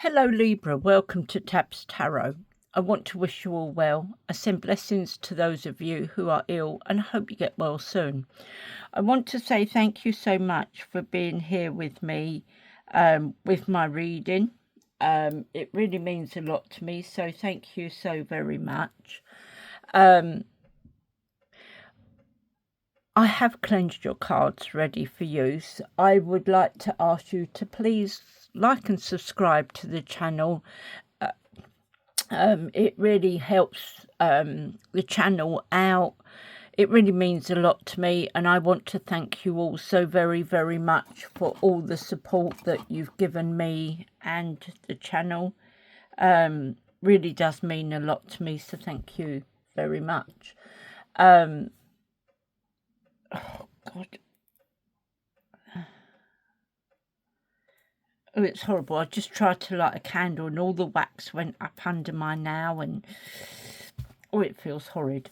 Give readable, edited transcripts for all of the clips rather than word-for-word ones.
Hello Libra, welcome to Tabs Tarot. I want to wish you all well. I send blessings to those of you who are ill and I hope you get well soon. I want to say thank you so much for being here with me with my reading. It really means a lot to me, so thank you so very much. I have cleansed your cards ready for use. I would like to ask you to please like and subscribe to the channel. It really helps the channel out. It really means a lot to me, and I want to thank you all so very, very much for all the support that you've given me and the channel. Really does mean a lot to me, so thank you very much. Oh God. Oh, it's horrible. I just tried to light a candle and all the wax went up under my nail and oh, it feels horrid.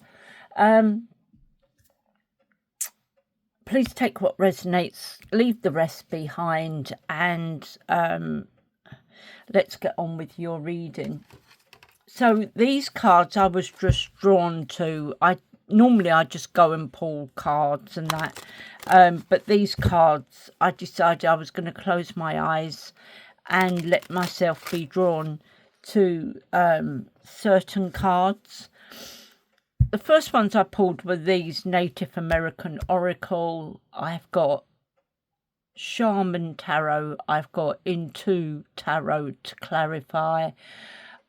Please take what resonates, leave the rest behind, and let's get on with your reading. So these cards I was just drawn to. Normally I just go and pull cards and that, but these cards I decided I was going to close my eyes and let myself be drawn to certain cards. The first ones I pulled were these Native American Oracle. I've got Shaman Tarot. I've got Into Tarot to clarify.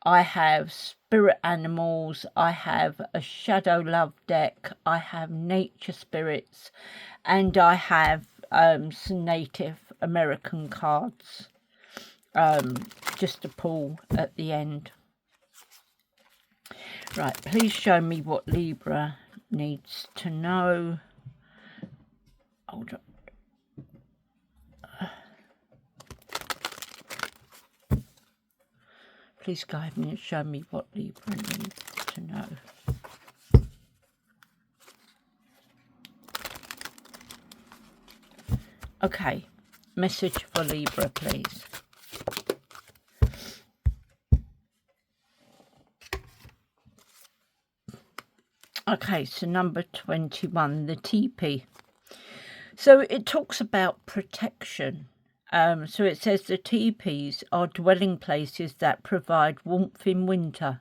I have Spirit Animals. I have a Shadow Love deck. I have Nature Spirits. And I have some Native American cards just to pull at the end. Right, please show me what Libra needs to know. Hold on. Please guide me and show me what Libra needs to know. Okay, message for Libra, please. Okay, so number 21, the teepee. So it talks about protection. So it says the teepees are dwelling places that provide warmth in winter,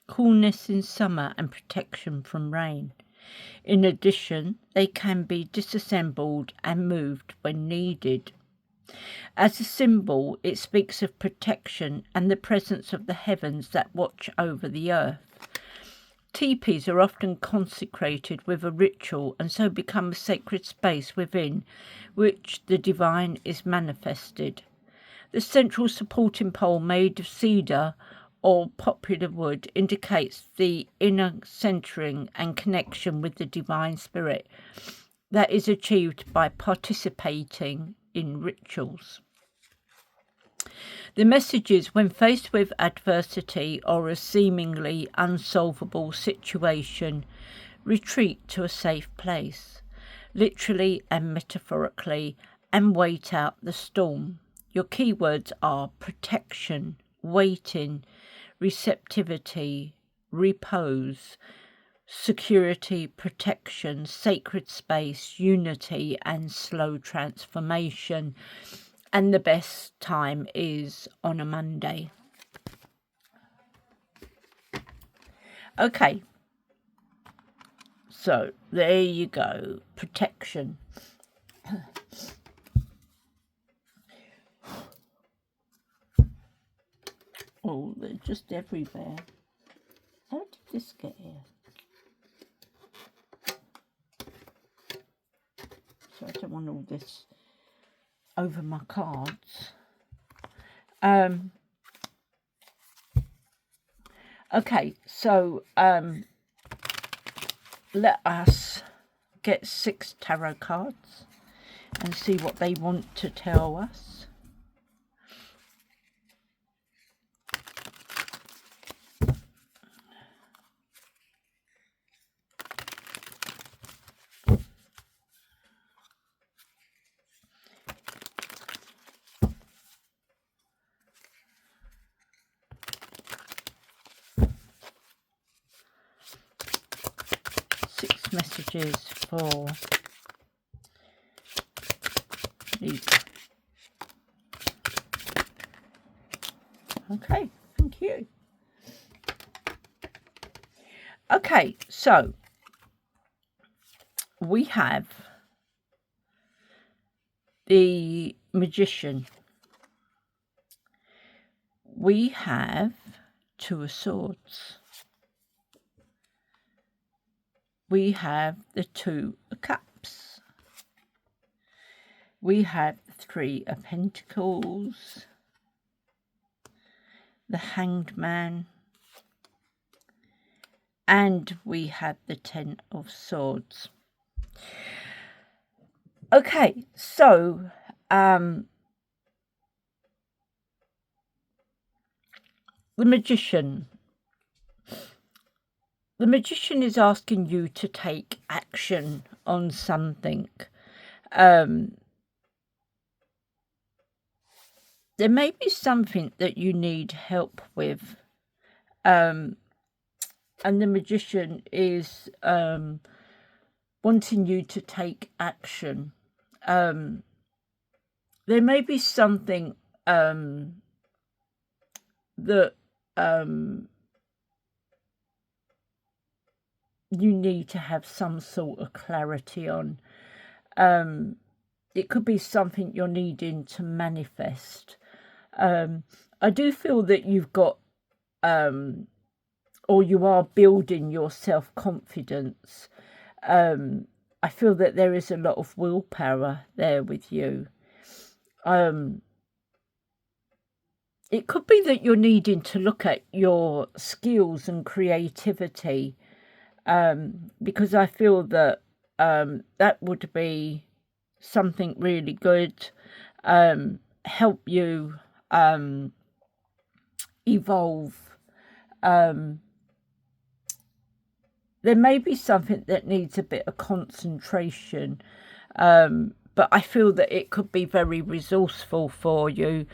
coolness in summer, and protection from rain. In addition, they can be disassembled and moved when needed. As a symbol, it speaks of protection and the presence of the heavens that watch over the earth. Teepees are often consecrated with a ritual and so become a sacred space within which the divine is manifested. The central supporting pole made of cedar or poplar wood indicates the inner centering and connection with the divine spirit that is achieved by participating in rituals. The message is, when faced with adversity or a seemingly unsolvable situation, retreat to a safe place, literally and metaphorically, and wait out the storm. Your keywords are protection, waiting, receptivity, repose, security, protection, sacred space, unity, and slow transformation. And the best time is on a Monday. Okay. So there you go. Protection. Oh, they're just everywhere. How did this get here? So I don't want all this over my cards. Okay, so let us get 6 tarot cards and see what they want to tell us. messages for Libra. Okay, thank you. Okay, so we have the Magician. We have Two of Swords. We have the Two of Cups. We have the Three of Pentacles. The Hanged Man. And we have the Ten of Swords. Okay, so the Magician. The Magician is asking you to take action on something. There may be something that you need help with. And the Magician is wanting you to take action. There may be something that you need to have some sort of clarity on. It could be something you're needing to manifest. I do feel that you've got, or you are building your self-confidence. I feel that there is a lot of willpower there with you. It could be that you're needing to look at your skills and creativity, because I feel that that would be something really good, help you evolve. There may be something that needs a bit of concentration, but I feel that it could be very resourceful for you,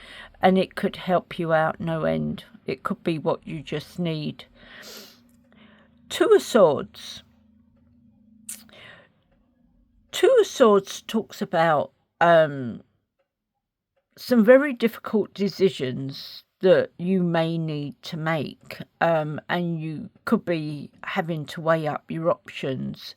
and it could help you out no end. It could be what you just need. Two of Swords. Two of Swords talks about some very difficult decisions that you may need to make, and you could be having to weigh up your options.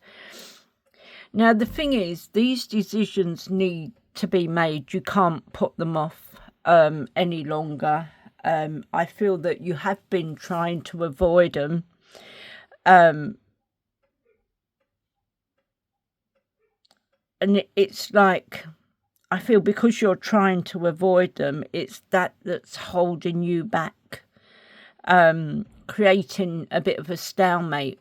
Now, the thing is, these decisions need to be made. You can't put them off any longer. I feel that you have been trying to avoid them. And it's like, I feel because you're trying to avoid them, it's that's holding you back, creating a bit of a stalemate.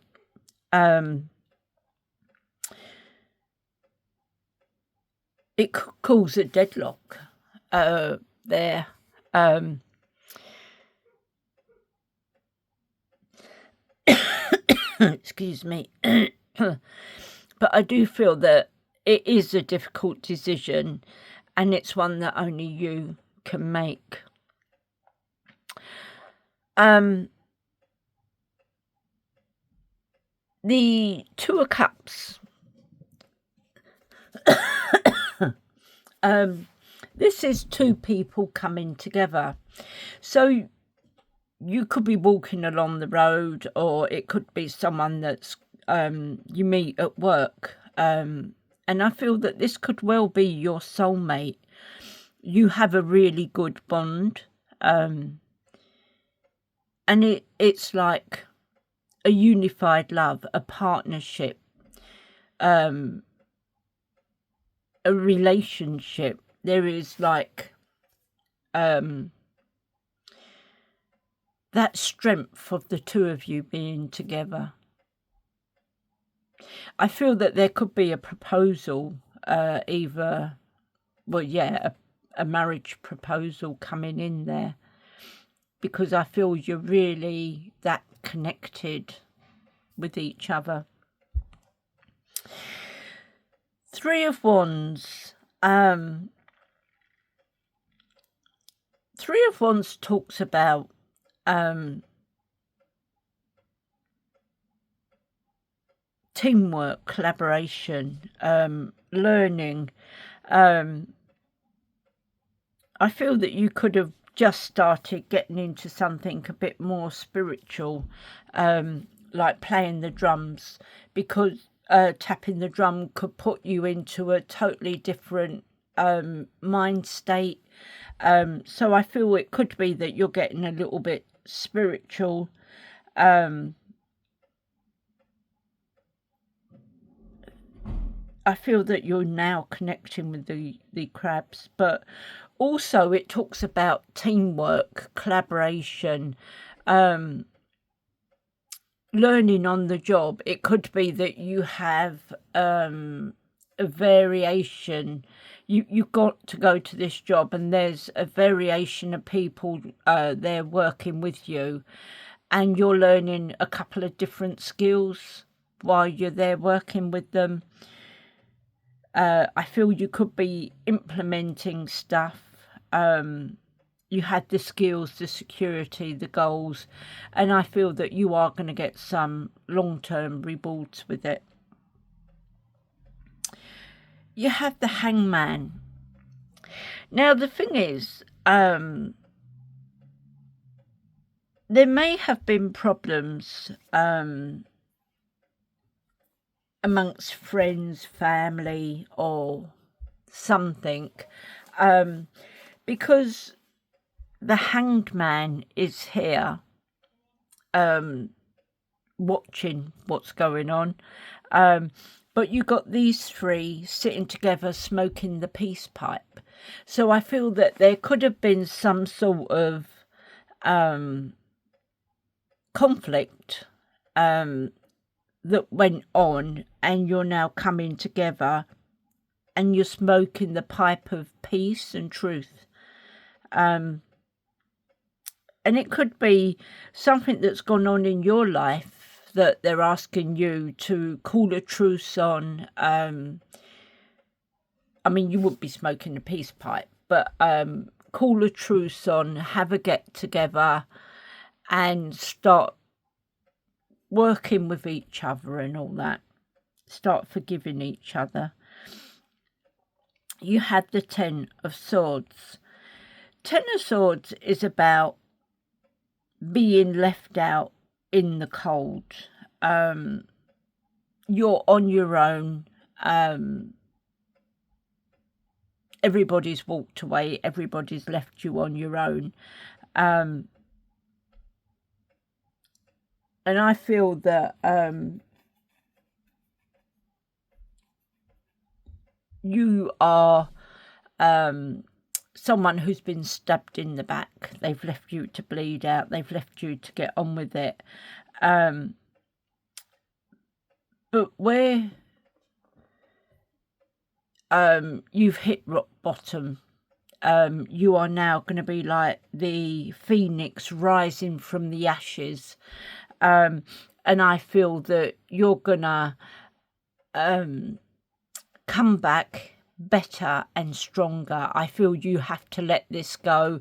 It could cause a deadlock there. Excuse me. But I do feel that it is a difficult decision, and it's one that only you can make. The Two of Cups. This is two people coming together. So you could be walking along the road, or it could be someone that's you meet at work. And I feel that this could well be your soulmate. You have a really good bond. And it's like a unified love, a partnership, a relationship. There is like that strength of the two of you being together. I feel that there could be a proposal, either, well, yeah, a marriage proposal coming in there, because I feel you're really that connected with each other. Three of Wands. Three of Wands talks about teamwork, collaboration, learning. I feel that you could have just started getting into something a bit more spiritual, like playing the drums, because tapping the drum could put you into a totally different mind state. So I feel it could be that you're getting a little bit spiritual. I feel that you're now connecting with the crabs, but also it talks about teamwork, collaboration, learning on the job. It could be that you have a variation. You've got to go to this job and there's a variation of people there working with you, and you're learning a couple of different skills while you're there working with them. I feel you could be implementing stuff. You had the skills, the security, the goals, and I feel that you are going to get some long-term rewards with it. You have the Hangman. Now, the thing is, there may have been problems amongst friends, family, or something, because the Hanged Man is here, watching what's going on. But you got these three sitting together smoking the peace pipe. So I feel that there could have been some sort of conflict that went on, and you're now coming together and you're smoking the pipe of peace and truth. And it could be something that's gone on in your life that they're asking you to call a truce on. I mean, you wouldn't be smoking a peace pipe, but call a truce on, have a get together and start working with each other and all that. Start forgiving each other. You had the Ten of Swords. Ten of Swords is about being left out in the cold. You're on your own. Everybody's walked away. Everybody's left you on your own. And I feel that you are someone who's been stabbed in the back. They've left you to bleed out. They've left you to get on with it. But where you've hit rock bottom, you are now going to be like the phoenix rising from the ashes. And I feel that you're going to come back better and stronger. I feel you have to let this go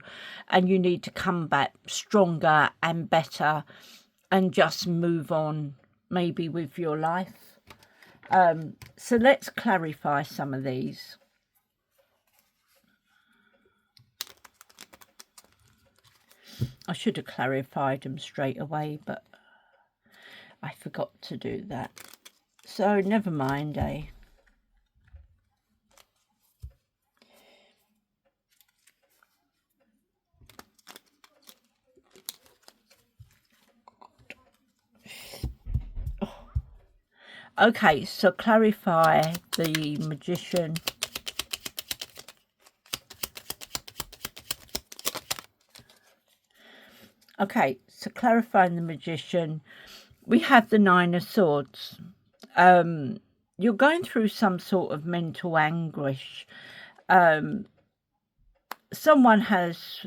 and you need to come back stronger and better and just move on, maybe with your life. So let's clarify some of these. I should have clarified them straight away, but I forgot to do that. So never mind, eh? Okay, so clarify the Magician. Okay, so clarifying the Magician, we have the Nine of Swords. You're going through some sort of mental anguish. Someone has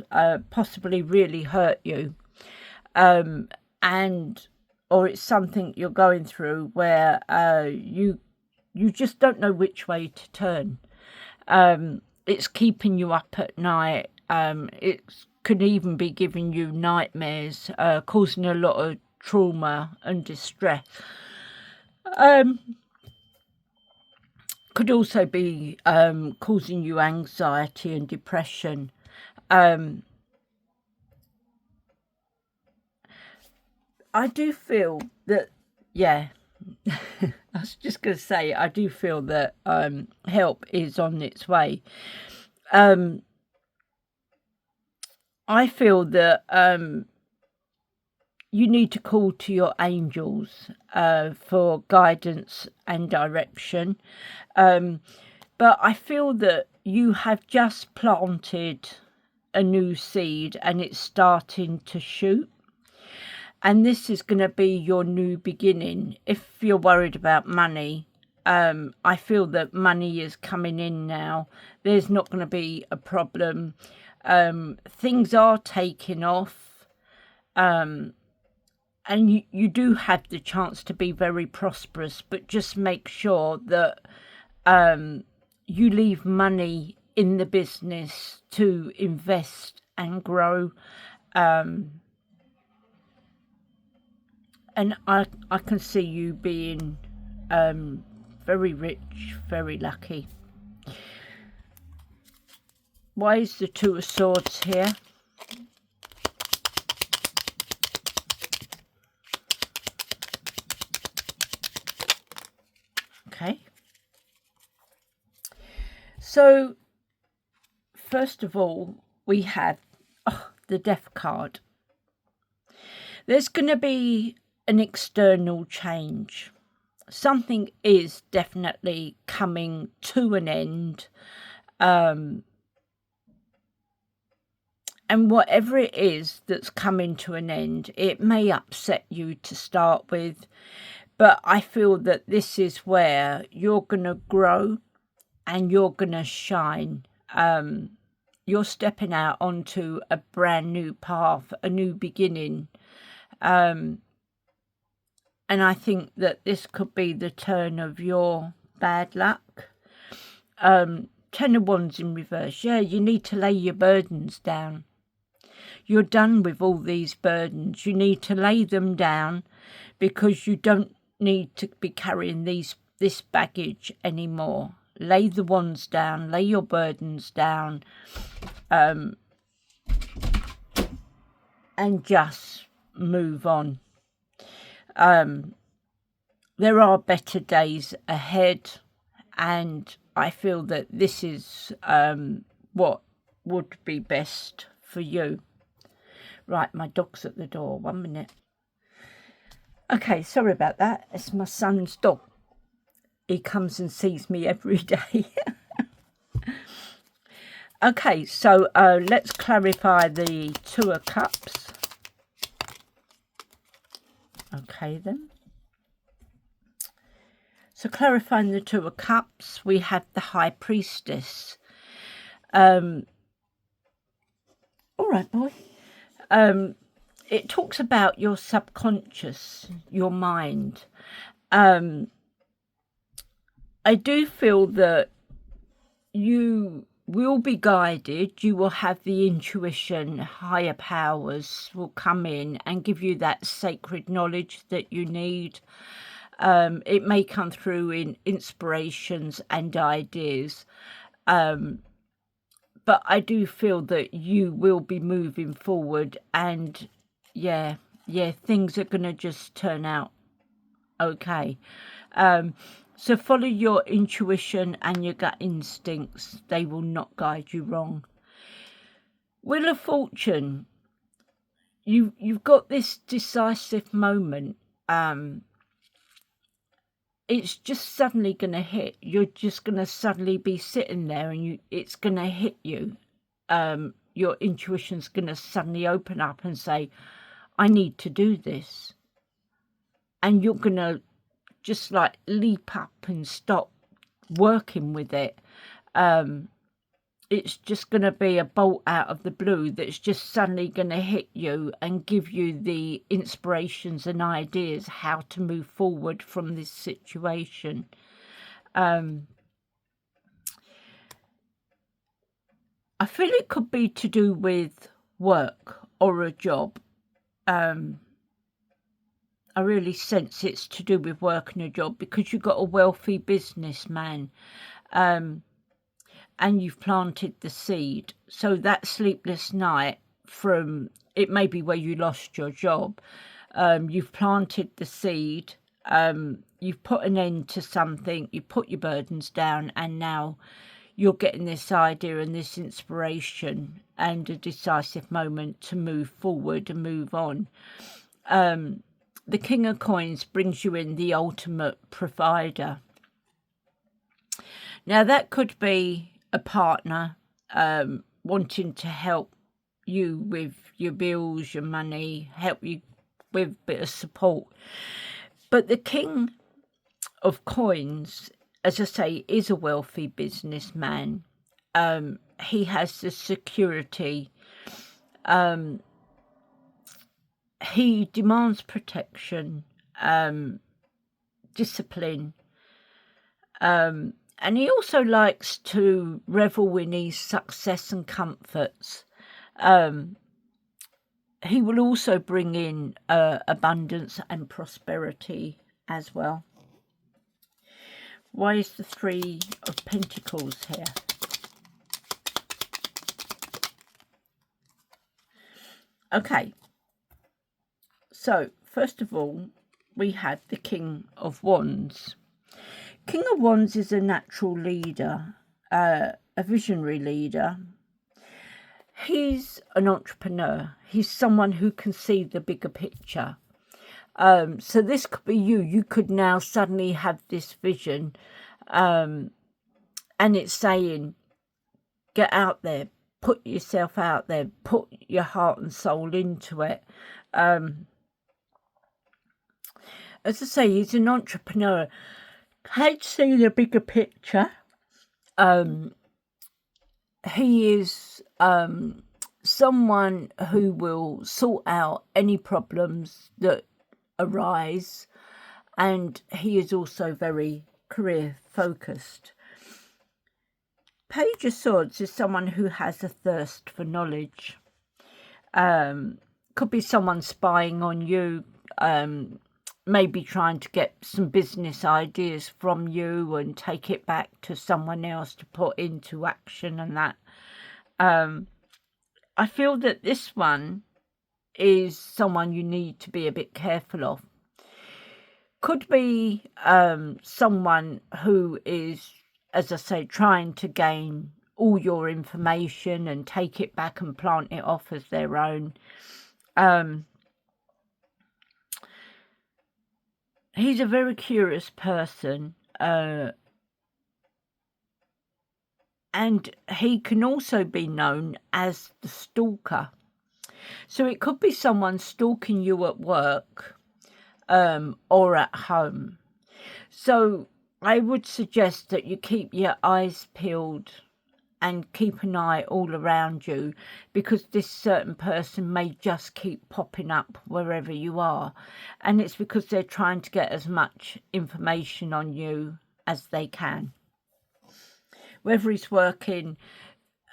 possibly really hurt you, or it's something you're going through where you just don't know which way to turn. It's keeping you up at night. It could even be giving you nightmares, causing a lot of trauma and distress. Could also be causing you anxiety and depression. I do feel that, yeah, I was just going to say, I do feel that help is on its way. I feel that you need to call to your angels for guidance and direction. But I feel that you have just planted a new seed and it's starting to shoot. And this is going to be your new beginning. If you're worried about money, I feel that money is coming in now. There's not going to be a problem. Things are taking off. And you do have the chance to be very prosperous, but just make sure that you leave money in the business to invest and grow. And I can see you being very rich, very lucky. Why is the Two of Swords here? Okay. So, first of all, we have the Death card. There's going to be an external change. Something is definitely coming to an end. And whatever it is that's coming to an end, it may upset you to start with. But I feel that this is where you're going to grow and you're going to shine. You're stepping out onto a brand new path, a new beginning. And I think that this could be the turn of your bad luck. 10 of Wands in reverse. Yeah, you need to lay your burdens down. You're done with all these burdens. You need to lay them down because you don't need to be carrying this baggage anymore. Lay the wands down, lay your burdens down, and just move on. There are better days ahead, and I feel that this is what would be best for you. Right, my dog's at the door. 1 minute. Okay, sorry about that. It's my son's dog. He comes and sees me every day. Okay, so let's clarify the Two of Cups. Okay, then. So clarifying the Two of Cups, we have the High Priestess. All right, boy. It talks about your subconscious, your mind. I do feel that you will be guided. You will have the intuition. Higher powers will come in and give you that sacred knowledge that you need. It may come through in inspirations and ideas. But I do feel that you will be moving forward, and yeah, things are going to just turn out okay. So follow your intuition and your gut instincts. They will not guide you wrong. Wheel of Fortune. You've got this decisive moment. It's just suddenly going to hit. You're just going to suddenly be sitting there and it's going to hit you. Your intuition's going to suddenly open up and say, I need to do this. And you're going to just like leap up and stop working with it. It's just going to be a bolt out of the blue that's just suddenly going to hit you and give you the inspirations and ideas how to move forward from this situation. I feel it could be to do with work or a job. I I really sense it's to do with work and a job, because you've got a wealthy businessman, and you've planted the seed. So that sleepless night, from it may be where you lost your job, you've planted the seed, you've put an end to something, you put your burdens down, and now you're getting this idea and this inspiration and a decisive moment to move forward and move on. The King of Coins brings you in the ultimate provider. Now, that could be a partner wanting to help you with your bills, your money, help you with a bit of support. But the King of Coins, as I say, is a wealthy businessman. He has the security. He demands protection, discipline, and he also likes to revel in his success and comforts. He will also bring in abundance and prosperity as well. Why is the Three of Pentacles here? Okay. So, first of all, we have the King of Wands. King of Wands is a natural leader, a visionary leader. He's an entrepreneur. He's someone who can see the bigger picture. So this could be you. You could now suddenly have this vision, and it's saying, get out there, put yourself out there, put your heart and soul into it. As I say, he's an entrepreneur. Can't see the bigger picture. He is someone who will sort out any problems that arise, and he is also very career focused. Page of Swords is someone who has a thirst for knowledge. Could be someone spying on you, maybe trying to get some business ideas from you and take it back to someone else to put into action and that. I feel that this one is someone you need to be a bit careful of. Could be someone who is, as I say, trying to gain all your information and take it back and plant it off as their own. He's a very curious person, and he can also be known as the stalker. So it could be someone stalking you at work, or at home. So I would suggest that you keep your eyes peeled and keep an eye all around you, because this certain person may just keep popping up wherever you are, and it's because they're trying to get as much information on you as they can. Whether he's working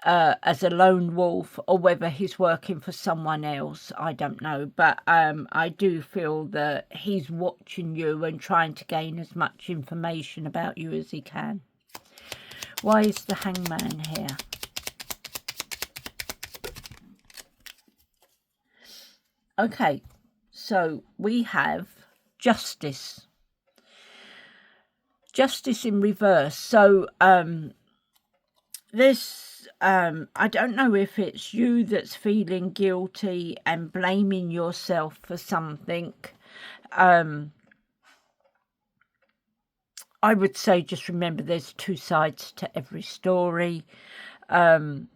as a lone wolf or whether he's working for someone else, I don't know, but I do feel that he's watching you and trying to gain as much information about you as he can. Why is the Hangman here? Okay, so we have Justice. Justice in reverse. So this, I don't know if it's you that's feeling guilty and blaming yourself for something. I would say just remember there's two sides to every story. Or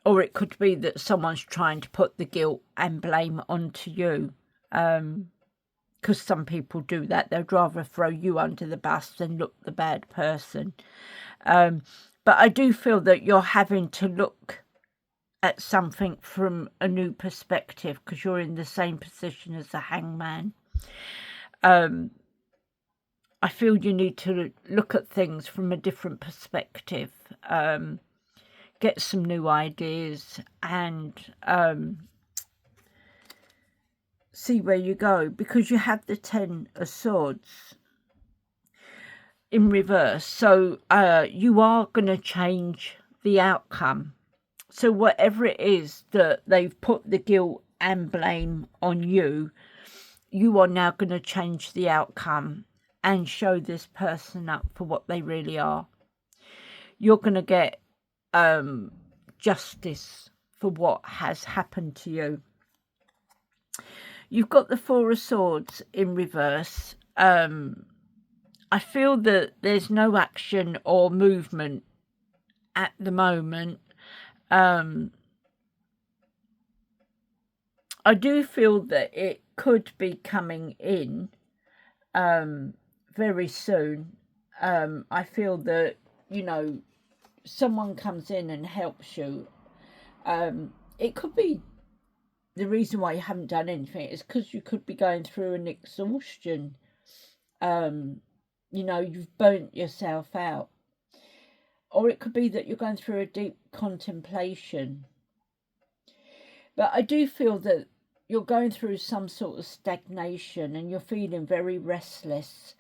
it could be that someone's trying to put the guilt and blame onto you. Because some people do that. They'd rather throw you under the bus than look the bad person. But I do feel that you're having to look at something from a new perspective, because you're in the same position as the Hangman. I feel you need to look at things from a different perspective, get some new ideas, and see where you go, because you have the 10 of Swords in reverse. So you are going to change the outcome. So whatever it is that they've put the guilt and blame on you, you are now going to change the outcome and show this person up for what they really are. You're going to get justice for what has happened to you. You've got the 4 of Swords in reverse. I feel that there's no action or movement at the moment. I do feel that it could be coming in very soon. I feel that, you know, someone comes in and helps you. It could be the reason why you haven't done anything is because you could be going through an exhaustion. You know, you've burnt yourself out. Or it could be that you're going through a deep contemplation. But I do feel that you're going through some sort of stagnation and you're feeling very restless.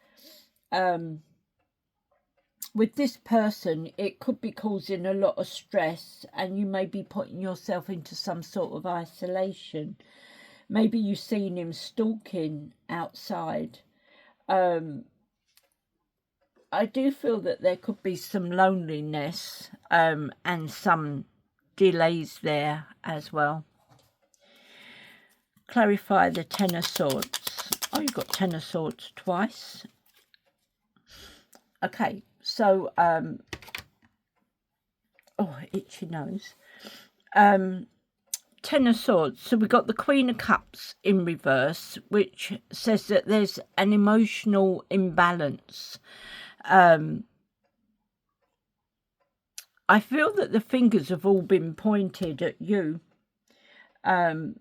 With this person, it could be causing a lot of stress, and you may be putting yourself into some sort of isolation. Maybe you've seen him stalking outside. I do feel that there could be some loneliness and some delays there as well. Clarify the 10 of Swords. Oh, you've got 10 of Swords twice. Okay, so, oh, itchy nose. 10 of Swords. So we've got the Queen of Cups in reverse, which says that there's an emotional imbalance. I feel that the fingers have all been pointed at you. And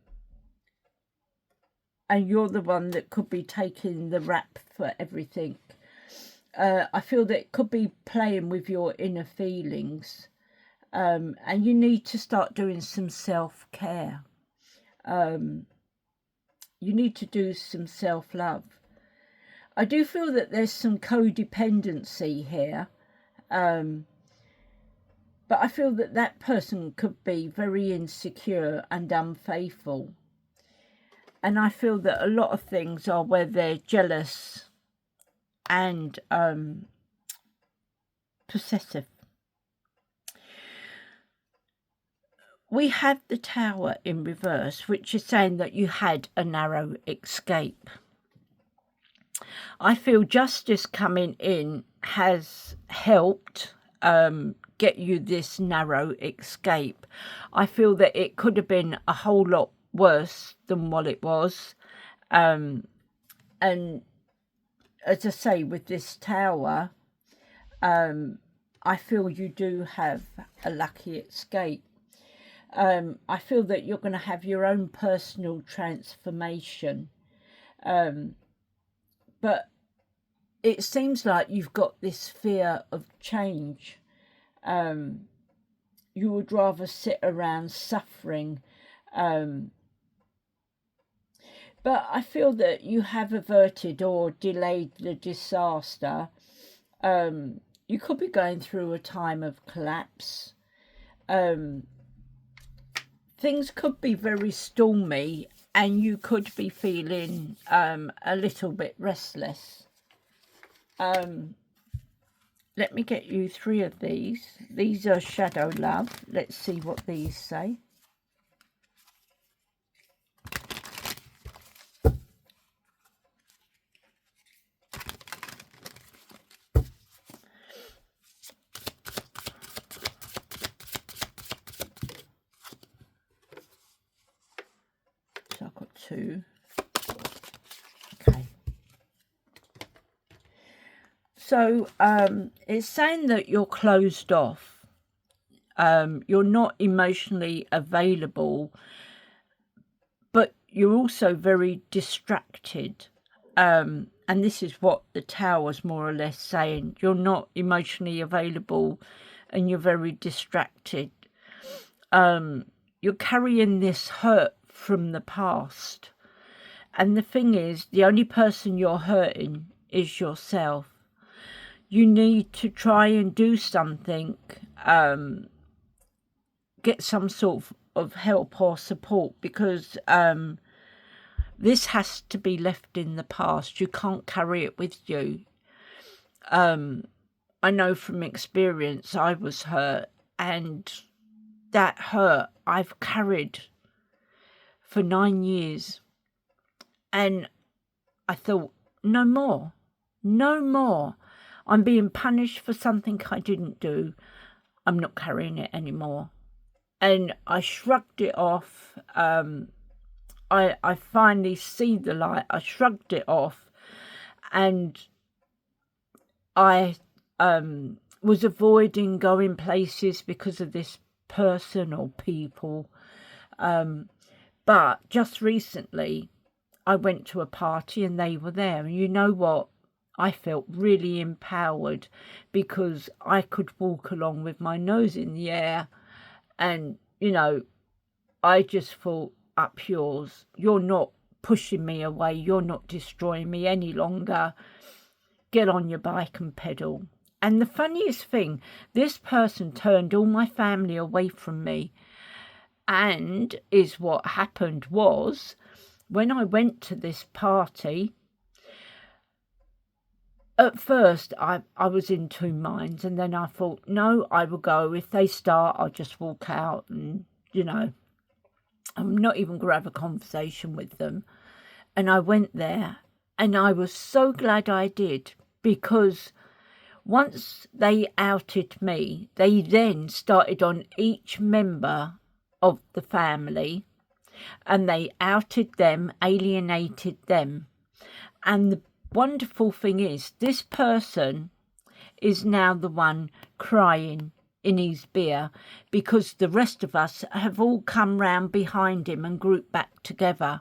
you're the one that could be taking the rap for everything. I feel that it could be playing with your inner feelings. And you need to start doing some self-care. You need to do some self-love. I do feel that there's some codependency here. But I feel that that person could be very insecure and unfaithful. And I feel that a lot of things are where they're jealous and possessive. We have the Tower in reverse, which is saying that you had a narrow escape. I feel justice coming in has helped get you this narrow escape. I feel that it could have been a whole lot worse than what it was. And as I say, with this Tower, I feel you do have a lucky escape. I feel that you're going to have your own personal transformation. But it seems like you've got this fear of change. You would rather sit around suffering. But I feel that you have averted or delayed the disaster. You could be going through a time of collapse. Things could be very stormy and you could be feeling a little bit restless. Let me get you 3 of these. These are Shadow Love. Let's see what these say. So I've got 2. Okay. So it's saying that you're closed off. You're not emotionally available, but you're also very distracted. And this is what the Tower's more or less saying. You're not emotionally available and you're very distracted. You're carrying this hurt from the past. And the thing is, the only person you're hurting is yourself. You need to try and do something, get some sort of help or support, because this has to be left in the past. You can't carry it with you. I know from experience I was hurt, and that hurt I've carried for 9 years. And I thought, no more, no more. I'm being punished for something I didn't do. I'm not carrying it anymore. And I shrugged it off. I finally see the light. I shrugged it off, and I was avoiding going places because of this person or people. But just recently, I went to a party and they were there. And you know what? I felt really empowered, because I could walk along with my nose in the air. And, you know, I just thought, up yours. You're not pushing me away. You're not destroying me any longer. Get on your bike and pedal. And the funniest thing, this person turned all my family away from me. And is what happened was, when I went to this party, at first I was in two minds, and then I thought, no, I will go. If they start, I'll just walk out, and, you know, I'm not even going to have a conversation with them. And I went there, and I was so glad I did, because once they outed me, they then started on each member of the family, and they outed them, alienated them. And the wonderful thing is, this person is now the one crying in his beer, because the rest of us have all come round behind him and grouped back together.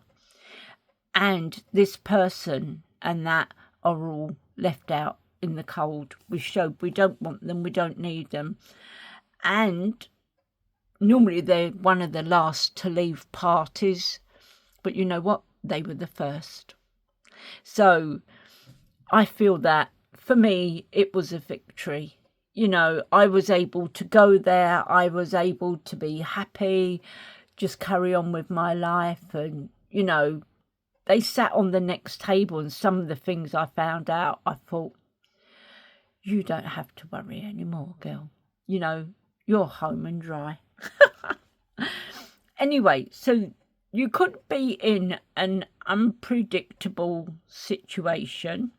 And this person and that are all left out in the cold. We showed we don't want them, we don't need them. And normally they're one of the last to leave parties, but you know what? They were the first. So I feel that for me, it was a victory. You know, I was able to go there. I was able to be happy, just carry on with my life. And, you know, they sat on the next table, and some of the things I found out, I thought, you don't have to worry anymore, girl. You know, you're home and dry. Anyway, so you could be in an unpredictable situation.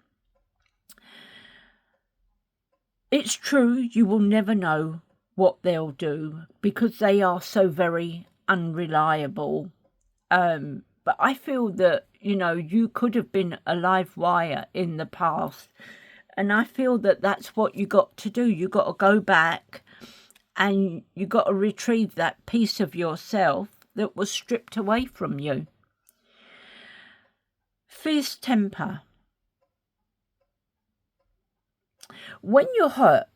It's true, you will never know what they'll do, because they are so very unreliable. But I feel that, you know, you could have been a live wire in the past. And I feel that that's what you got to do. You got to go back, and you got to retrieve that piece of yourself that was stripped away from you. Fierce temper. When you're hurt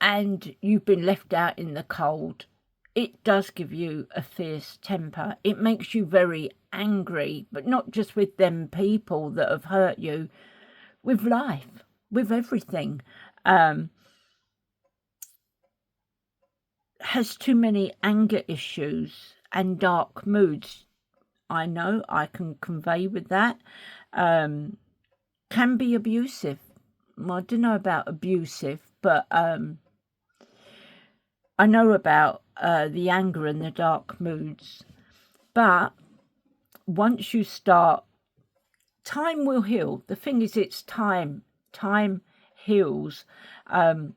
and you've been left out in the cold, it does give you a fierce temper. It makes you very angry, but not just with them people that have hurt you, with life, with everything. Has too many anger issues and dark moods. I know I can convey with that. Can be abusive. Well, I don't know about abusive, but I know about the anger and the dark moods. But once you start, time will heal. The thing is, it's time. Time heals, and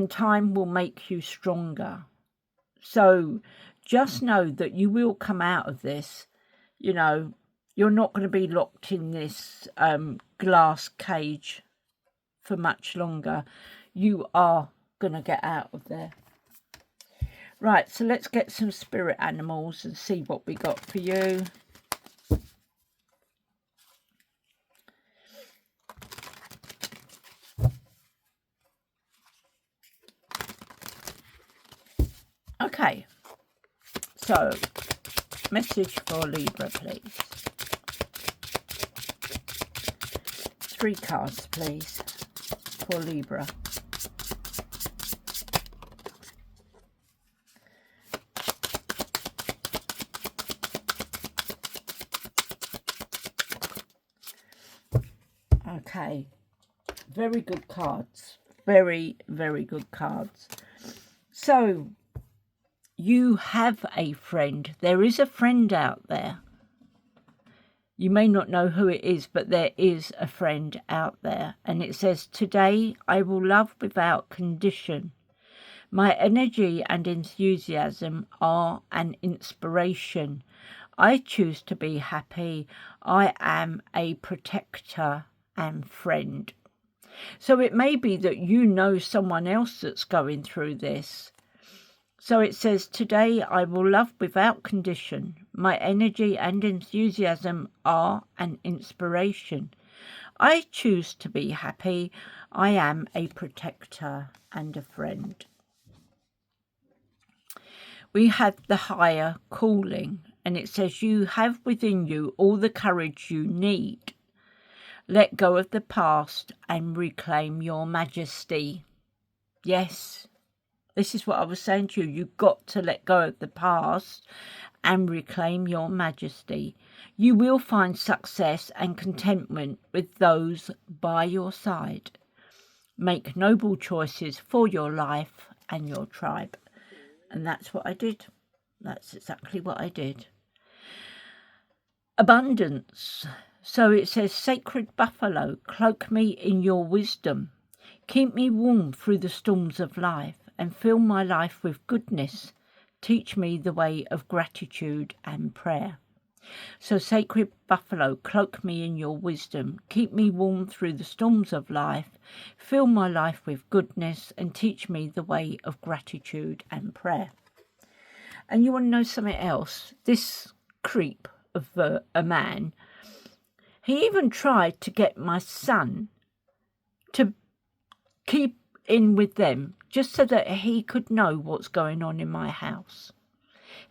time will make you stronger. So just know that you will come out of this. You know, you're not going to be locked in this glass cage for much longer. You are going to get out of there. Right, so let's get some spirit animals and see what we got for you. Okay, so message for Libra, please. 3 cards, please, for Libra. Okay, very good cards. Very, very good cards. So, you have a friend. There is a friend out there. You may not know who it is, but there is a friend out there. And it says, today I will love without condition. My energy and enthusiasm are an inspiration. I choose to be happy. I am a protector and friend. So it may be that you know someone else that's going through this. So it says, today I will love without condition. My energy and enthusiasm are an inspiration. I choose to be happy. I am a protector and a friend. We have the higher calling, and it says, you have within you all the courage you need. Let go of the past and reclaim your majesty. Yes, this is what I was saying to you. You've got to let go of the past and reclaim your majesty. You will find success and contentment with those by your side. Make noble choices for your life and your tribe. And that's what I did. That's exactly what I did. Abundance. So it says, sacred buffalo, cloak me in your wisdom. Keep me warm through the storms of life and fill my life with goodness. Teach me the way of gratitude and prayer. So sacred buffalo, cloak me in your wisdom. Keep me warm through the storms of life. Fill my life with goodness and teach me the way of gratitude and prayer. And you want to know something else? This creep of a man, he even tried to get my son to keep in with them just so that he could know what's going on in my house.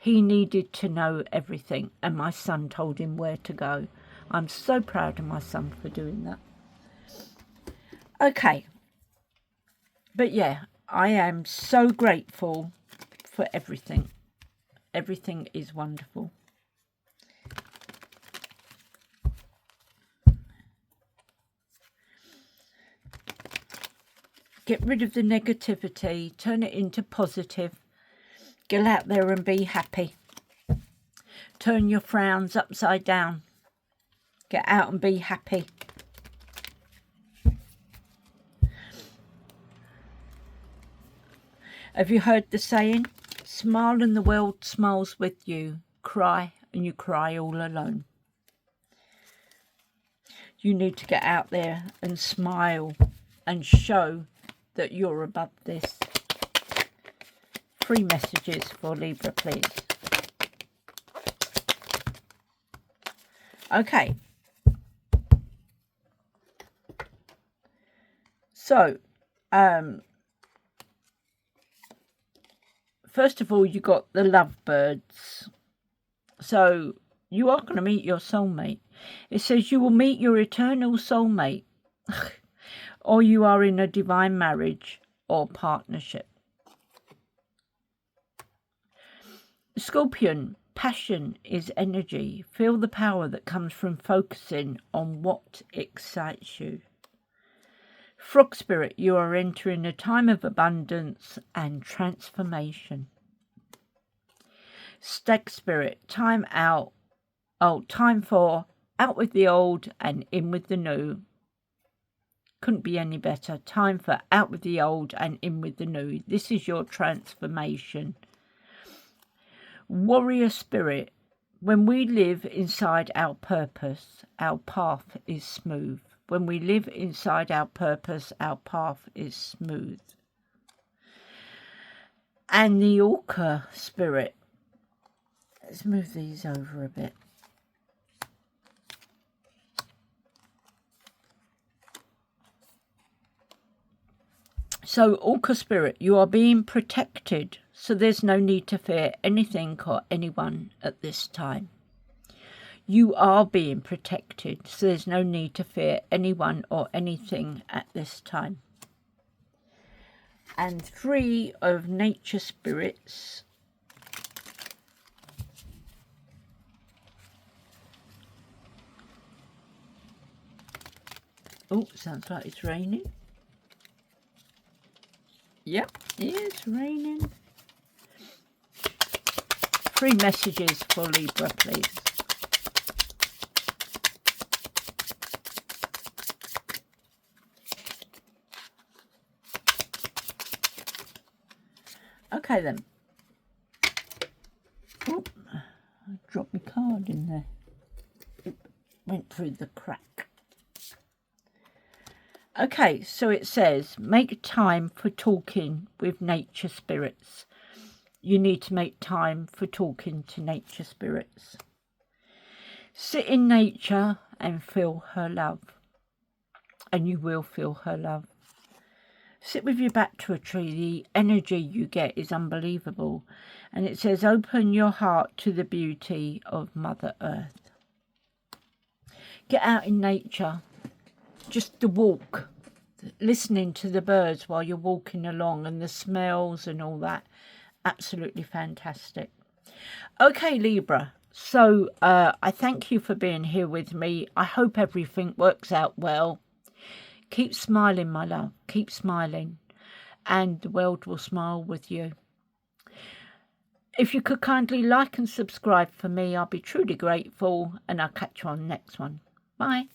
He needed to know everything, and my son told him where to go. I'm so proud of my son for doing that. Okay. But yeah, I am so grateful for everything. Everything is wonderful. Get rid of the negativity, turn it into positive. Get out there and be happy. Turn your frowns upside down. Get out and be happy. Have you heard the saying? Smile and the world smiles with you. Cry and you cry all alone. You need to get out there and smile and show that you're above this. 3 messages for Libra, please. Okay. So, first of all, you got the lovebirds. So, you are going to meet your soulmate. It says you will meet your eternal soulmate. Or you are in a divine marriage or partnership. Scorpion, passion is energy. Feel the power that comes from focusing on what excites you. Frog spirit, you are entering a time of abundance and transformation. Stag spirit, time out. Oh, time for out with the old and in with the new. Couldn't be any better. Time for out with the old and in with the new. This is your transformation. Warrior spirit, when we live inside our purpose, our path is smooth. When we live inside our purpose, our path is smooth. And the orca spirit, let's move these over a bit. So, orca spirit, you are being protected, so there's no need to fear anything or anyone at this time. You are being protected, so there's no need to fear anyone or anything at this time. And 3 of nature spirits. Oh, sounds like it's raining. Yep, it's raining. 3 messages for Libra, please. Okay then. Oh, I dropped my card in there. It went through the crack. Okay, so it says, make time for talking with nature spirits. You need to make time for talking to nature spirits. Sit in nature and feel her love. And you will feel her love. Sit with your back to a tree. The energy you get is unbelievable. And it says, open your heart to the beauty of Mother Earth. Get out in nature. Just the walk. Listening to the birds while you're walking along and the smells and all that. Absolutely fantastic. Okay, Libra. So I thank you for being here with me. I hope everything works out well. Keep smiling, my love. Keep smiling. And the world will smile with you. If you could kindly like and subscribe for me, I'll be truly grateful. And I'll catch you on the next one. Bye.